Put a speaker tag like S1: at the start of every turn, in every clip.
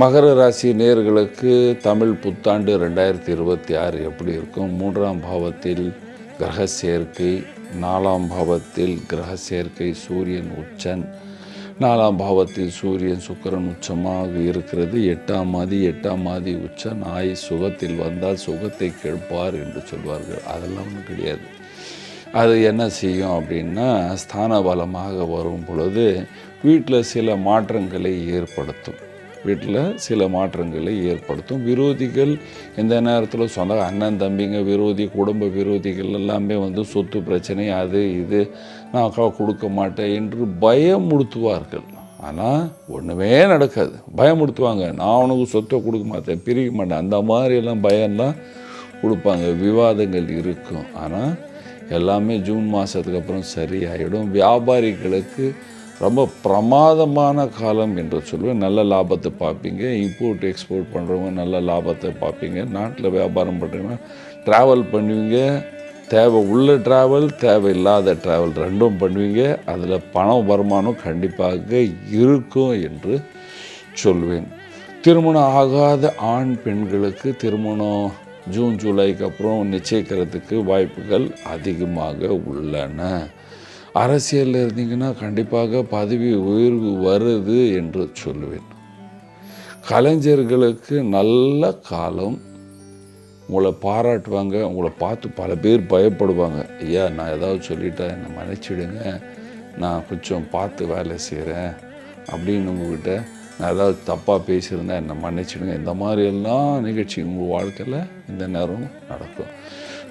S1: மகர ராசி நேயர்களுக்கு தமிழ் புத்தாண்டு 2026 எப்படி இருக்கும்? 3ஆம் பாவத்தில் கிரக சேர்க்கை, 4ஆம் பாவத்தில் கிரக சேர்க்கை, சூரியன் உச்சன், 4ஆம் பாவத்தில் சூரியன் சுக்கிரன் உச்சமாக இருக்கிறது. 8ஆம் ஆதி உச்சன். நாய் சுகத்தில் வந்தால் சுகத்தை கெடுப்பார் என்று சொல்வார்கள். அதெல்லாம் ஒன்றும் கிடையாது. அது என்ன செய்யும் அப்படின்னா, ஸ்தான பலமாக வரும் பொழுது வீட்டில் சில மாற்றங்களை ஏற்படுத்தும். விரோதிகள் இந்த நேரத்தில் சொந்த அண்ணன் தம்பிங்க விரோதி, குடும்ப விரோதிகள் எல்லாமே சொத்து பிரச்சனை, அது இது நான் கொடுக்க மாட்டேன் என்று பயமுறுத்துவார்கள். ஆனால் ஒன்றுமே நடக்காது. பயமுறுத்துவாங்க, நான் உனக்கு சொத்தை கொடுக்க மாட்டேன், பிரிக்க மாட்டேன், அந்த மாதிரியெல்லாம் பயம்லாம் கொடுப்பாங்க. விவாதங்கள் இருக்கும். ஆனால் எல்லாமே ஜூன் மாதத்துக்கு அப்புறம் சரியாயிடும். வியாபாரிகளுக்கு ரொம்ப பிரமாதமான காலம் என்று சொல்லுவேன். நல்ல லாபத்தை பார்ப்பீங்க. இம்போர்ட் எக்ஸ்போர்ட் பண்ணுறவங்க நல்ல லாபத்தை பார்ப்பீங்க. நாட்டில் வியாபாரம் பண்ணுறவங்க ட்ராவல் பண்ணுவீங்க. தேவை உள்ள ட்ராவல், தேவையில்லாத ட்ராவல் ரெண்டும் பண்ணுவீங்க. அதில் பணம் வருமானம் கண்டிப்பாக இருக்கும் என்று சொல்வேன். திருமணம் ஆகாத ஆண் பெண்களுக்கு திருமணம் ஜூன் ஜூலைக்கு அப்புறம் நிச்சயிக்கிறதுக்கு வாய்ப்புகள் அதிகமாக உள்ளன. அரசியலில் இருந்தீங்கன்னா கண்டிப்பாக பதவி உயர்வு வருது என்று சொல்லுவேன். கலைஞர்களுக்கு நல்ல காலம். உங்களை பாராட்டுவாங்க. உங்களை பார்த்து பல பேர் பயப்படுவாங்க. ஐயா, நான் ஏதாவது சொல்லிட்டா என்னை மன்னிச்சிடுங்க, நான் கொஞ்சம் பார்த்து வேலை செய்கிறேன் அப்படின்னு உங்கள்கிட்ட நான் ஏதாவது தப்பாக பேசியிருந்தேன், என்னை மன்னிச்சிடுங்க. இந்த மாதிரியெல்லாம் நிகழ்ச்சி உங்கள் வாழ்க்கையில் இந்த நேரம் நடக்கும்.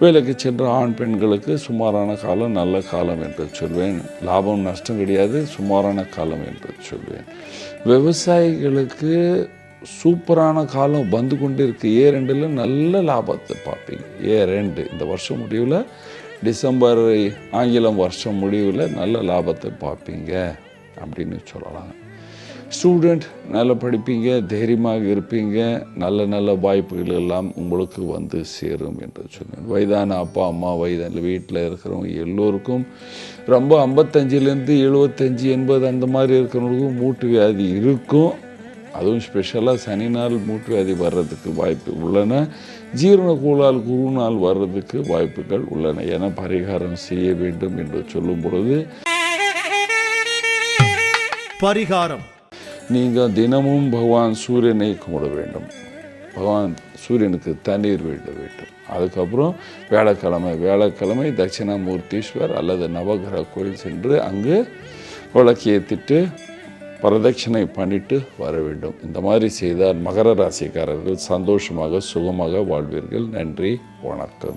S1: வேலைக்கு சென்ற ஆண் பெண்களுக்கு சுமாரான காலம், நல்ல காலம் என்று சொல்வேன். லாபம் நஷ்டம் கிடையாது, சுமாரான காலம் என்று சொல்வேன். விவசாயிகளுக்கு சூப்பரான காலம் வந்து கொண்டு இருக்குது. A2 நல்ல லாபத்தை பார்ப்பீங்க. A2 இந்த வருஷம் முடிவில், டிசம்பர் ஆங்கிலம் வருஷம் முடிவில் நல்ல லாபத்தை பார்ப்பீங்க அப்படின்னு சொல்லலாம். ஸ்டூடெண்ட் நல்லா படிப்பீங்க, தைரியமாக இருப்பீங்க, நல்ல வாய்ப்புகள் எல்லாம் உங்களுக்கு சேரும் என்று சொன்னேன். வயதான அப்பா அம்மா, வயதான வீட்டில் இருக்கிறவங்க எல்லோருக்கும் ரொம்ப 55லேருந்து 75 80 அந்த மாதிரி இருக்கிறவங்களுக்கும் மூட்டு வியாதி இருக்கும். அதுவும் ஸ்பெஷலாக சனி நாள் மூட்டு வியாதி வர்றதுக்கு வாய்ப்பு உள்ளன. ஜீரண கோளால் குருநாள் வர்றதுக்கு வாய்ப்புகள் உள்ளன. என பரிகாரம் செய்ய வேண்டும் என்று சொல்லும் பொழுது,
S2: பரிகாரம்
S1: நீங்கள் தினமும் பகவான் சூரியனை கும்பிட வேண்டும். பகவான் சூரியனுக்கு தண்ணீர் விட வேண்டும். அதுக்கப்புறம் வியாழக்கிழமை தட்சிணாமூர்த்தீஸ்வர் அல்லது நவகிரக கோயில் சென்று அங்கு விளக்கேற்றிட்டு பிரதட்சணை பண்ணிட்டு வர வேண்டும். இந்த மாதிரி செய்தால் மகர ராசிக்காரர்கள் சந்தோஷமாக சுகமாக வாழ்வீர்கள். நன்றி, வணக்கம்.